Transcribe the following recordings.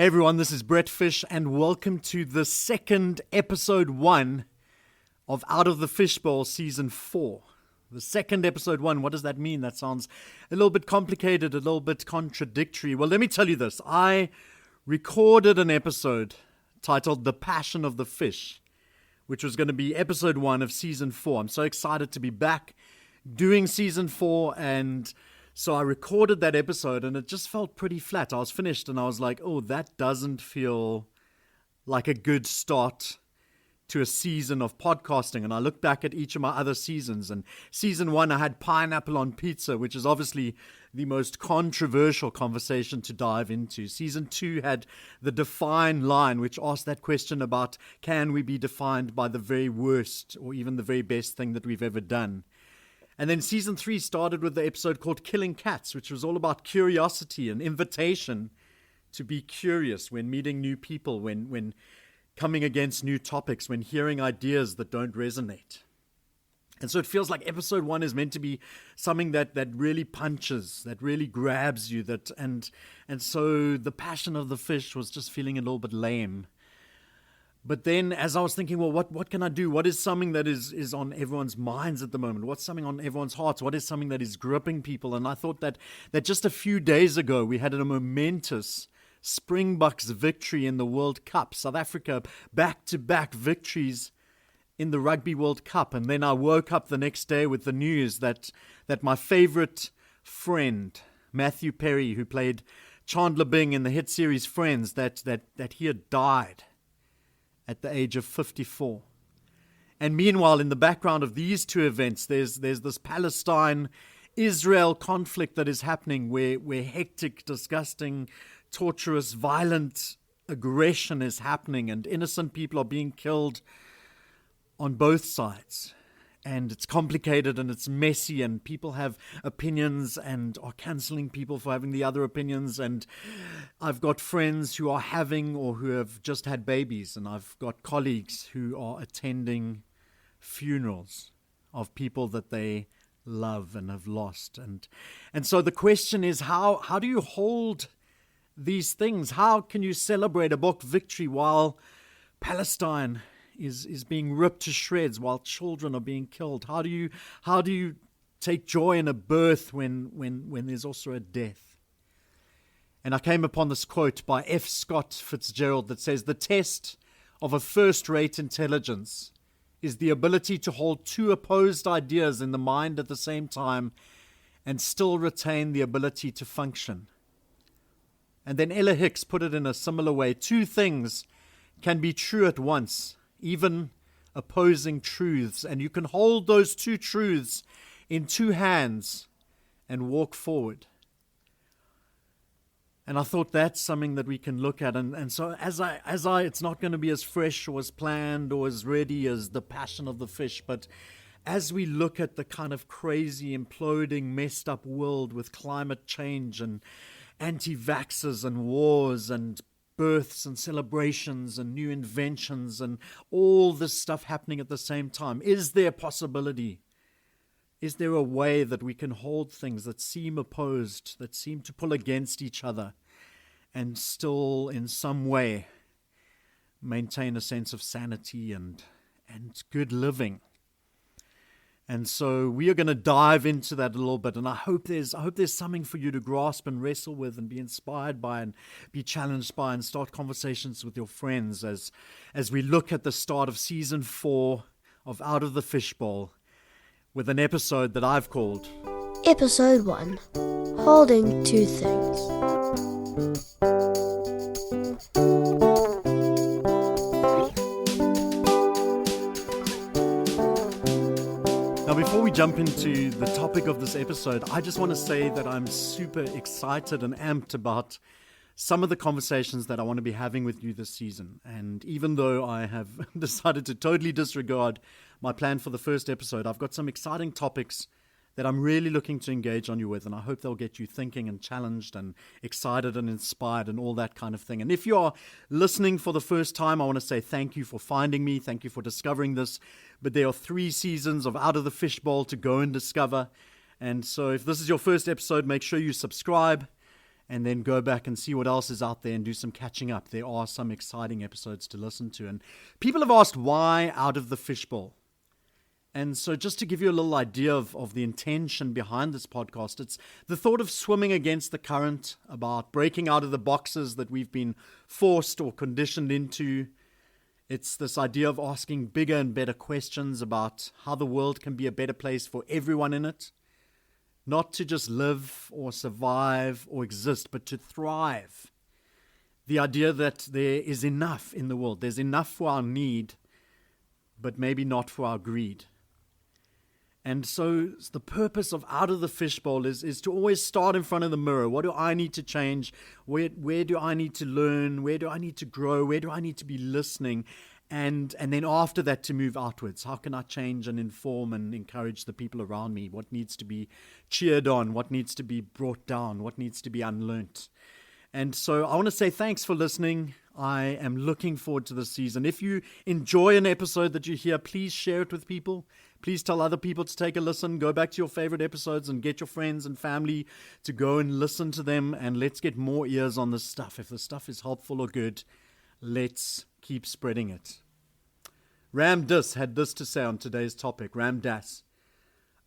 Hey everyone, this is BrettFish and welcome to the second episode 1 of Out of the Fishbowl season 4. The second episode 1, what does that mean? That sounds a little bit complicated, a little bit contradictory. Well, let me tell you this. I recorded an episode titled The Passion of the Fish, which was going to be episode 1 of season 4. I'm so excited to be back doing season 4, and so I recorded that episode and it just felt pretty flat. I was finished and I was like, oh, that doesn't feel like a good start to a season of podcasting. And I looked back at each of my other seasons, and season 1 I had pineapple on pizza, which is obviously the most controversial conversation to dive into. Season 2 had the define line, which asked that question about can we be defined by the very worst or even the very best thing that we've ever done. And then season 3 started with the episode called Killing Cats, which was all about curiosity and invitation to be curious when meeting new people, when coming against new topics, when hearing ideas that don't resonate. And so it feels like episode 1 is meant to be something that really punches, that really grabs you, and so the passion of the fish was just feeling a little bit lame. But then as I was thinking, well, what can I do? What is something that is on everyone's minds at the moment? What's something on everyone's hearts? What is something that is gripping people? And I thought that just a few days ago, we had a momentous Springboks victory in the World Cup. South Africa, back-to-back victories in the Rugby World Cup. And then I woke up the next day with the news that my favorite friend, Matthew Perry, who played Chandler Bing in the hit series Friends, that he had died at the age of 54. And meanwhile, in the background of these two events, there's this Palestine-Israel conflict that is happening where hectic, disgusting, torturous, violent aggression is happening and innocent people are being killed on both sides. And it's complicated and it's messy and people have opinions and are canceling people for having the other opinions. And I've got friends who are having or who have just had babies, and I've got colleagues who are attending funerals of people that they love and have lost. And so the question is, how do you hold these things? How can you celebrate a book victory while Palestine is being ripped to shreds, while children are being killed? How do you take joy in a birth when there's also a death? And I came upon this quote by F. Scott Fitzgerald that says, "The test of a first-rate intelligence is the ability to hold two opposed ideas in the mind at the same time and still retain the ability to function." And then Ella Hicks put it in a similar way: two things can be true at once, even opposing truths, and you can hold those two truths in two hands and walk forward. And I thought that's something that we can look at. And so as I, it's not going to be as fresh or as planned or as ready as the passion of the fish, but as we look at the kind of crazy, imploding, messed up world with climate change and anti-vaxxers and wars and births and celebrations and new inventions and all this stuff happening at the same time, is there a possibility? Is there a way that we can hold things that seem opposed, that seem to pull against each other, and still in some way maintain a sense of sanity and good living? And so we are going to dive into that a little bit, and I hope there's something for you to grasp and wrestle with and be inspired by and be challenged by and start conversations with your friends as we look at the start of season 4 of Out of the Fishbowl with an episode that I've called Episode 1, Holding Two Things. Now, before we jump into the topic of this episode, I just want to say that I'm super excited and amped about some of the conversations that I want to be having with you this season. And even though I have decided to totally disregard my plan for the first episode, I've got some exciting topics that I'm really looking to engage on you with, and I hope they'll get you thinking and challenged and excited and inspired and all that kind of thing. And if you are listening for the first time, I want to say thank you for finding me, thank you for discovering this, but there are 3 seasons of Out of the Fishbowl to go and discover, and so if this is your first episode, make sure you subscribe and then go back and see what else is out there and do some catching up. There are some exciting episodes to listen to. And people have asked, why Out of the Fishbowl? And so just to give you a little idea of the intention behind this podcast, it's the thought of swimming against the current, about breaking out of the boxes that we've been forced or conditioned into. It's this idea of asking bigger and better questions about how the world can be a better place for everyone in it. Not to just live or survive or exist, but to thrive. The idea that there is enough in the world. There's enough for our need, but maybe not for our greed. And so the purpose of Out of the Fishbowl is to always start in front of the mirror. What do I need to change? Where do I need to learn? Where do I need to grow? Where do I need to be listening? And then after that, to move outwards. How can I change and inform and encourage the people around me? What needs to be cheered on? What needs to be brought down? What needs to be unlearnt? And so I want to say thanks for listening. I am looking forward to this season. If you enjoy an episode that you hear, please share it with people. Please tell other people to take a listen. Go back to your favorite episodes and get your friends and family to go and listen to them. And let's get more ears on this stuff. If the stuff is helpful or good, let's keep spreading it. Ram Dass had this to say on today's topic. Ram Dass.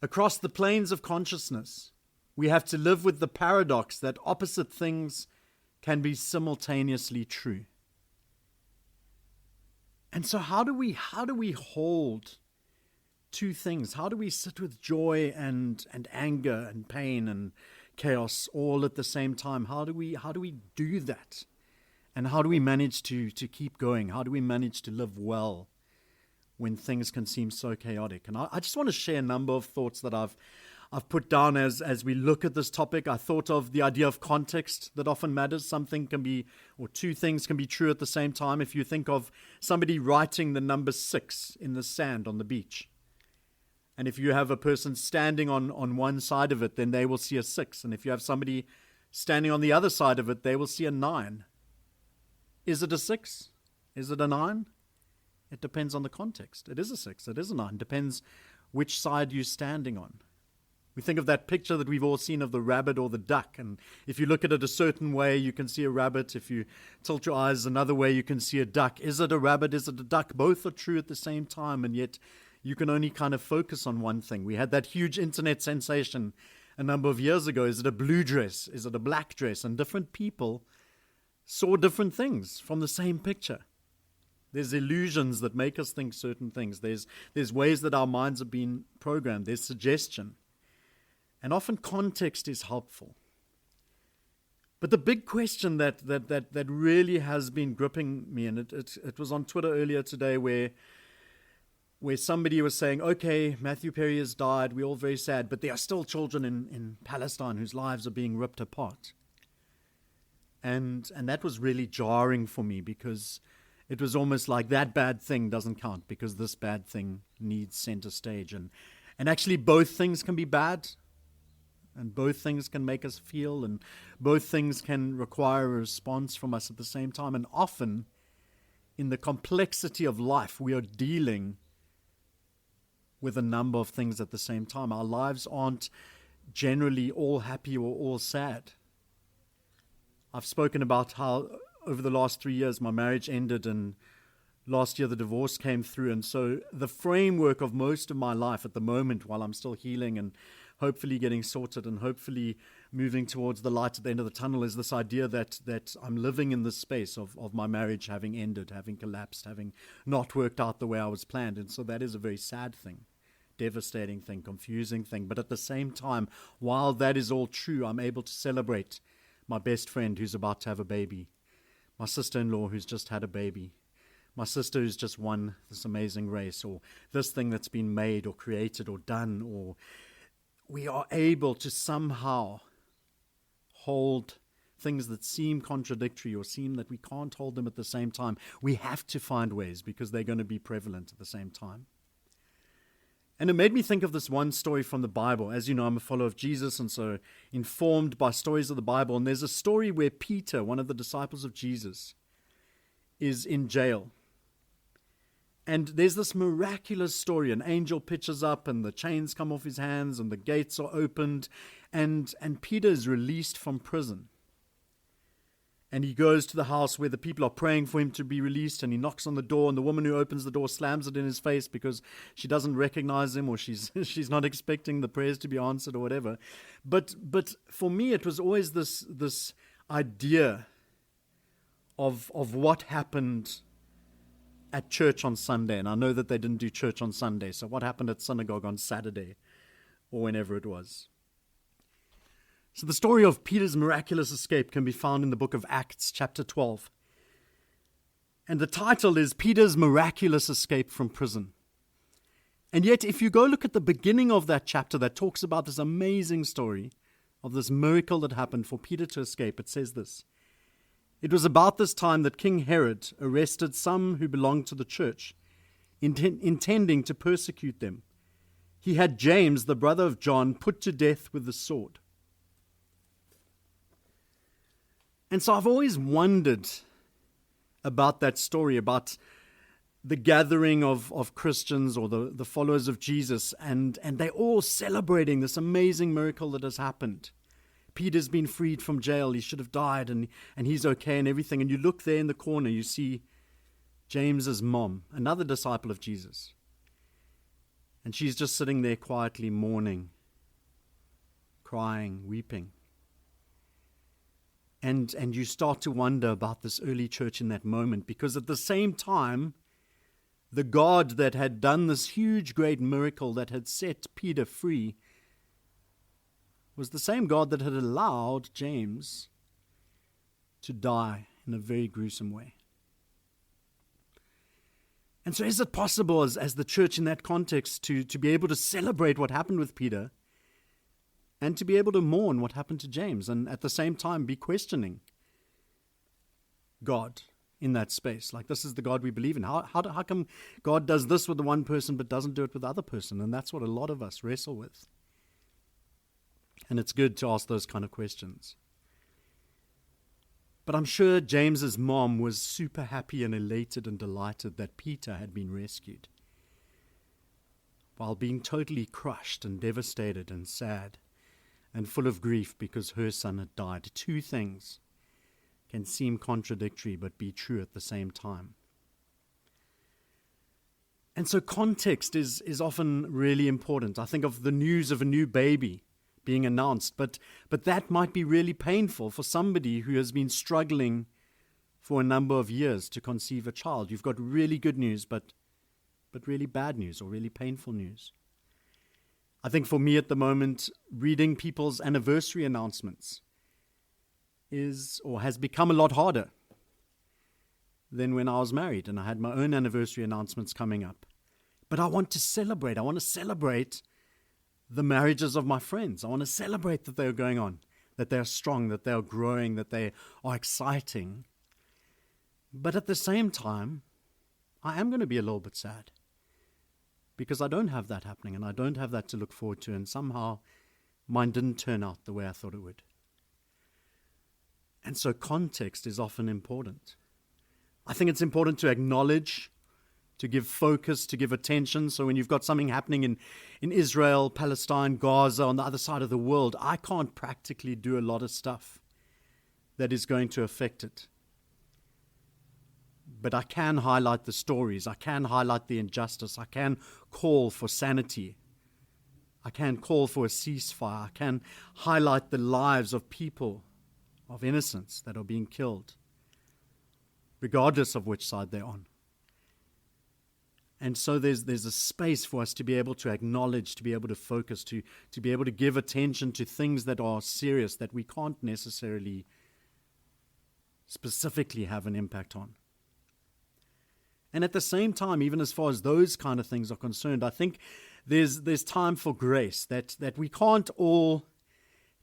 Across the planes of consciousness, we have to live with the paradox that opposite things can be simultaneously true. And so how do we hold two things? How do we sit with joy and anger and pain and chaos all at the same time? How do we do that? And how do we manage to keep going? How do we manage to live well when things can seem so chaotic? And I just want to share a number of thoughts that I've put down as we look at this topic. I thought of the idea of context that often matters. Something can be, or two things can be true at the same time. If you think of somebody writing the number 6 in the sand on the beach, and if you have a person standing on one side of it, then they will see a 6. And if you have somebody standing on the other side of it, they will see a 9. Is it a 6? Is it a 9? It depends on the context. It is a 6. It is a 9. Depends which side you're standing on. We think of that picture that we've all seen of the rabbit or the duck. And if you look at it a certain way, you can see a rabbit. If you tilt your eyes another way, you can see a duck. Is it a rabbit? Is it a duck? Both are true at the same time. And yet you can only kind of focus on one thing. We had that huge internet sensation a number of years ago. Is it a blue dress? Is it a black dress? And different people saw different things from the same picture. There's illusions that make us think certain things. There's ways that our minds have been programmed. There's suggestion. And often context is helpful. But the big question that really has been gripping me, and it was on Twitter earlier today where somebody was saying, okay, Matthew Perry has died, we're all very sad, but there are still children in Palestine whose lives are being ripped apart. And that was really jarring for me, because it was almost like that bad thing doesn't count because this bad thing needs center stage. And actually both things can be bad. And both things can make us feel, and both things can require a response from us at the same time. And often, in the complexity of life, we are dealing with a number of things at the same time. Our lives aren't generally all happy or all sad. I've spoken about how over the last 3 years my marriage ended, and last year the divorce came through. And so the framework of most of my life at the moment, while I'm still healing and hopefully getting sorted and hopefully moving towards the light at the end of the tunnel, is this idea that I'm living in this space of my marriage having ended, having collapsed, having not worked out the way I was planned. And so that is a very sad thing, devastating thing, confusing thing. But at the same time, while that is all true, I'm able to celebrate my best friend who's about to have a baby, my sister-in-law who's just had a baby, my sister who's just won this amazing race, or this thing that's been made or created or done, or we are able to somehow hold things that seem contradictory or seem that we can't hold them at the same time. We have to find ways because they're going to be prevalent at the same time. And it made me think of this one story from the Bible. As you know, I'm a follower of Jesus, and so informed by stories of the Bible. And there's a story where Peter, one of the disciples of Jesus, is in jail. And there's this miraculous story. An angel pitches up and the chains come off his hands and the gates are opened and Peter is released from prison. And he goes to the house where the people are praying for him to be released, and he knocks on the door, and the woman who opens the door slams it in his face because she doesn't recognize him, or she's not expecting the prayers to be answered or whatever. But for me, it was always this idea of what happened at church on Sunday. And I know that they didn't do church on Sunday, so what happened at synagogue on Saturday or whenever it was. So the story of Peter's miraculous escape can be found in the book of Acts, chapter 12. And the title is Peter's Miraculous Escape from Prison. And yet, if you go look at the beginning of that chapter that talks about this amazing story of this miracle that happened for Peter to escape, it says this: "It was about this time that King Herod arrested some who belonged to the church, intending to persecute them. He had James, the brother of John, put to death with the sword." And so I've always wondered about that story, about the gathering of Christians or the followers of Jesus, and they're all celebrating this amazing miracle that has happened. Peter's been freed from jail. He should have died, and he's okay and everything. And you look there in the corner, you see James's mom, another disciple of Jesus. And she's just sitting there quietly mourning, crying, weeping. And you start to wonder about this early church in that moment, because at the same time, the God that had done this huge, great miracle that had set Peter free was the same God that had allowed James to die in a very gruesome way. And so is it possible as the church in that context to be able to celebrate what happened with Peter and to be able to mourn what happened to James, and at the same time be questioning God in that space? Like, this is the God we believe in. How come God does this with the one person but doesn't do it with the other person? And that's what a lot of us wrestle with. And it's good to ask those kind of questions. But I'm sure James's mom was super happy and elated and delighted that Peter had been rescued, while being totally crushed and devastated and sad and full of grief because her son had died. Two things can seem contradictory but be true at the same time. And so context is often really important. I think of the news of a new baby being announced, but that might be really painful for somebody who has been struggling for a number of years to conceive a child. You've got really good news, but really bad news or really painful news. I think for me at the moment, reading people's anniversary announcements has become a lot harder than when I was married and I had my own anniversary announcements coming up. But I want to celebrate. I want to celebrate the marriages of my friends. I want to celebrate that they're going on, that they're strong, that they're growing, that they are exciting. But at the same time, I am going to be a little bit sad, because I don't have that happening and I don't have that to look forward to, and somehow mine didn't turn out the way I thought it would. And so context is often important. I think it's important to acknowledge, to give focus, to give attention. So when you've got something happening in Israel, Palestine, Gaza, on the other side of the world, I can't practically do a lot of stuff that is going to affect it. But I can highlight the stories. I can highlight the injustice. I can call for sanity. I can call for a ceasefire. I can highlight the lives of people of innocence that are being killed, regardless of which side they're on. And so there's a space for us to be able to acknowledge, to be able to focus, to be able to give attention to things that are serious, that we can't necessarily specifically have an impact on. And at the same time, even as far as those kind of things are concerned, I think there's time for grace, that we can't all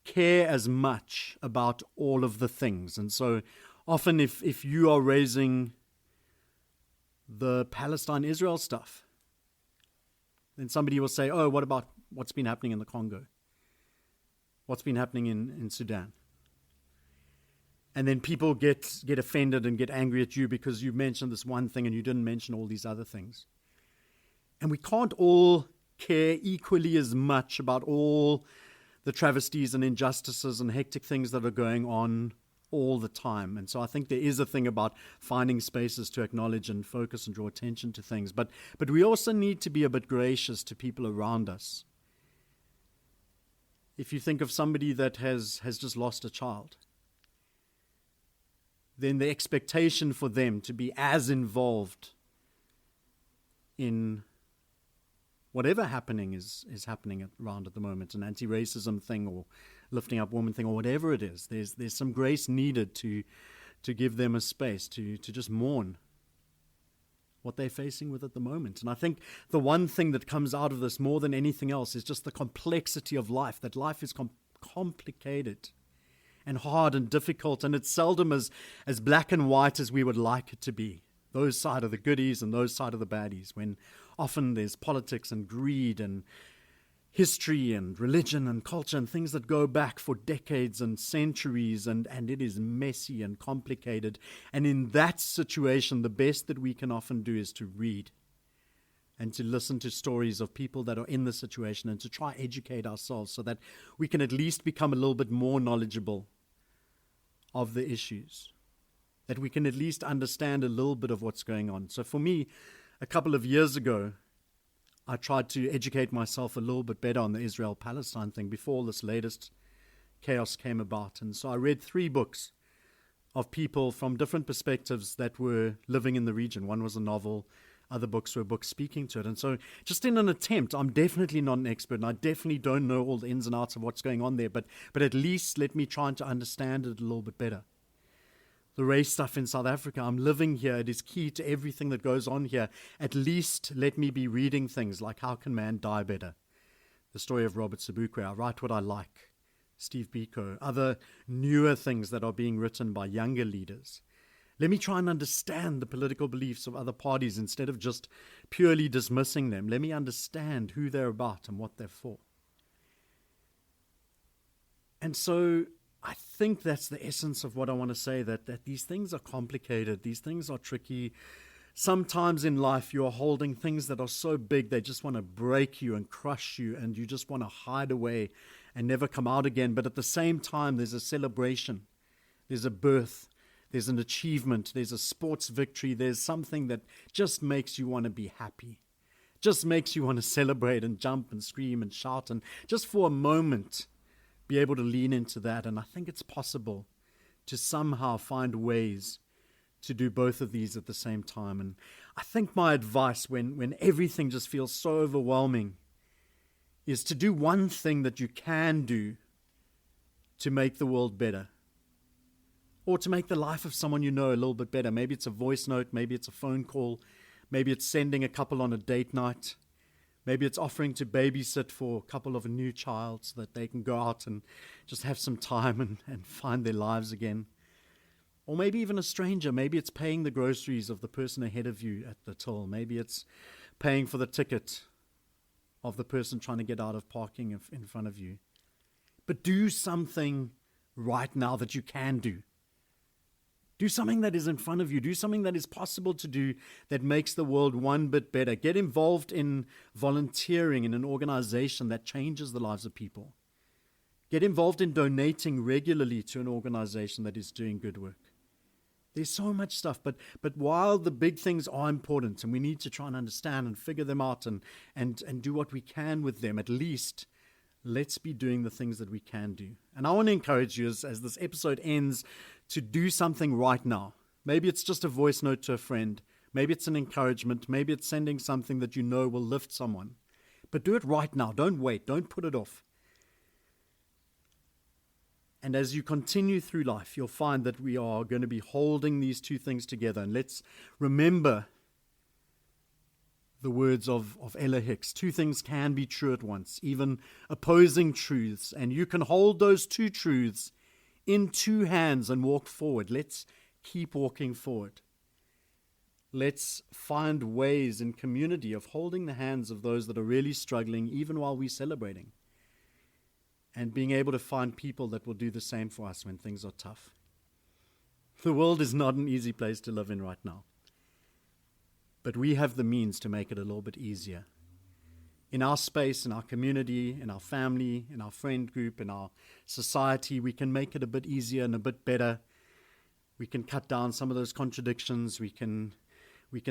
care as much about all of the things. And so often if you are raising the Palestine-Israel stuff, then somebody will say, oh, what about what's been happening in the Congo? What's been happening in Sudan? And then people get offended and get angry at you because you mentioned this one thing and you didn't mention all these other things. And we can't all care equally as much about all the travesties and injustices and hectic things that are going on all the time. And so I think there is a thing about finding spaces to acknowledge and focus and draw attention to things. But we also need to be a bit gracious to people around us. If you think of somebody that has just lost a child, then the expectation for them to be as involved in whatever happening is happening around at the moment, an anti-racism thing or lifting up women thing or whatever it is, there's some grace needed to give them a space to just mourn what they're facing with at the moment. And I think the one thing that comes out of this more than anything else is just the complexity of life, that life is complicated and hard and difficult, and it's seldom as black and white as we would like it to be. Those side of the goodies and those side of the baddies, when often there's politics and greed and history and religion and culture and things that go back for decades and centuries, and it is messy and complicated. And in that situation, the best that we can often do is to read and to listen to stories of people that are in the situation and to try educate ourselves so that we can at least become a little bit more knowledgeable of the issues, that we can at least understand a little bit of what's going on. So for me, a couple of years ago, I tried to educate myself a little bit better on the Israel-Palestine thing before all this latest chaos came about. And so I read 3 books of people from different perspectives that were living in the region. One was a novel, other books were books speaking to it. And so just in an attempt, I'm definitely not an expert, and I definitely don't know all the ins and outs of what's going on there, but at least let me try to understand it a little bit better. The race stuff in South Africa, I'm living here. It is key to everything that goes on here. At least let me be reading things like How Can Man Die Better? The story of Robert Sobukwe, I Write What I Like, Steve Biko, other newer things that are being written by younger leaders. Let me try and understand the political beliefs of other parties instead of just purely dismissing them. Let me understand who they're about and what they're for. And so I think that's the essence of what I want to say, that these things are complicated, these things are tricky. Sometimes in life you are holding things that are so big they just want to break you and crush you, and you just want to hide away and never come out again. But at the same time, there's a celebration, there's a birth, there's an achievement, there's a sports victory, there's something that just makes you want to be happy, just makes you want to celebrate and jump and scream and shout, and just for a moment be able to lean into that. And I think it's possible to somehow find ways to do both of these at the same time. And I think my advice when everything just feels so overwhelming is to do one thing that you can do to make the world better, or to make the life of someone you know a little bit better. Maybe it's a voice note, maybe it's a phone call, maybe it's sending a couple on a date night, maybe it's offering to babysit for a couple of a new child so that they can go out and just have some time and find their lives again. Or maybe even a stranger. Maybe it's paying the groceries of the person ahead of you at the till. Maybe it's paying for the ticket of the person trying to get out of parking in front of you. But do something right now that you can do. Do something that is in front of you. Do something that is possible to do that makes the world one bit better. Get involved in volunteering in an organization that changes the lives of people. Get involved in donating regularly to an organization that is doing good work. There's so much stuff, but while the big things are important and we need to try and understand and figure them out and do what we can with them, at least let's be doing the things that we can do. And I want to encourage you as this episode ends to do something right now. Maybe it's just a voice note to a friend. Maybe it's an encouragement. Maybe it's sending something that you know will lift someone. But do it right now. Don't wait. Don't put it off. And as you continue through life, you'll find that we are going to be holding these two things together. And let's remember the words of Ella Hicks. Two things can be true at once, even opposing truths. And you can hold those two truths in two hands and walk forward. Let's keep walking forward. Let's find ways in community of holding the hands of those that are really struggling, even while we're celebrating. And being able to find people that will do the same for us when things are tough. The world is not an easy place to live in right now. But we have the means to make it a little bit easier. In our space, in our community, in our family, in our friend group, in our society, we can make it a bit easier and a bit better We can cut down some of those contradictions. We can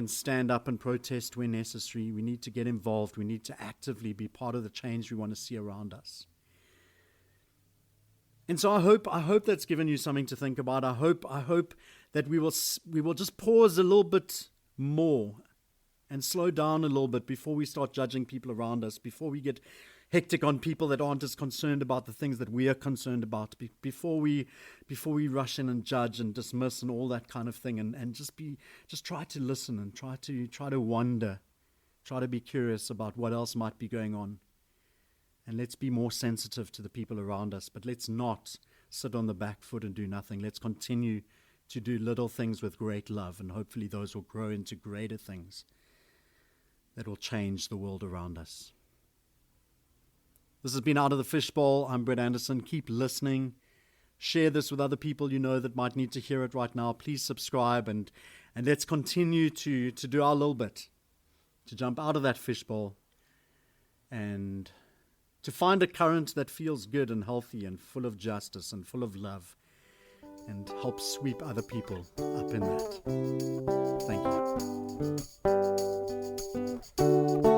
stand up and protest when necessary. We need to get involved. We need to actively be part of the change we want to see around us. And so I hope that's given you something to think about. I hope that we will just pause a little bit more and slow down a little bit before we start judging people around us, before we get hectic on people that aren't as concerned about the things that we are concerned about, before we rush in and judge and dismiss and all that kind of thing, and just try to listen and try to wonder, try to be curious about what else might be going on. And let's be more sensitive to the people around us, but let's not sit on the back foot and do nothing. Let's continue to do little things with great love, and hopefully those will grow into greater things that will change the world around us. This has been Out of the Fishbowl. I'm Brett Anderson. Keep listening. Share this with other people you know that might need to hear it right now. Please subscribe, and let's continue to do our little bit, to jump out of that fishbowl and to find a current that feels good and healthy and full of justice and full of love, and help sweep other people up in that. Thank you.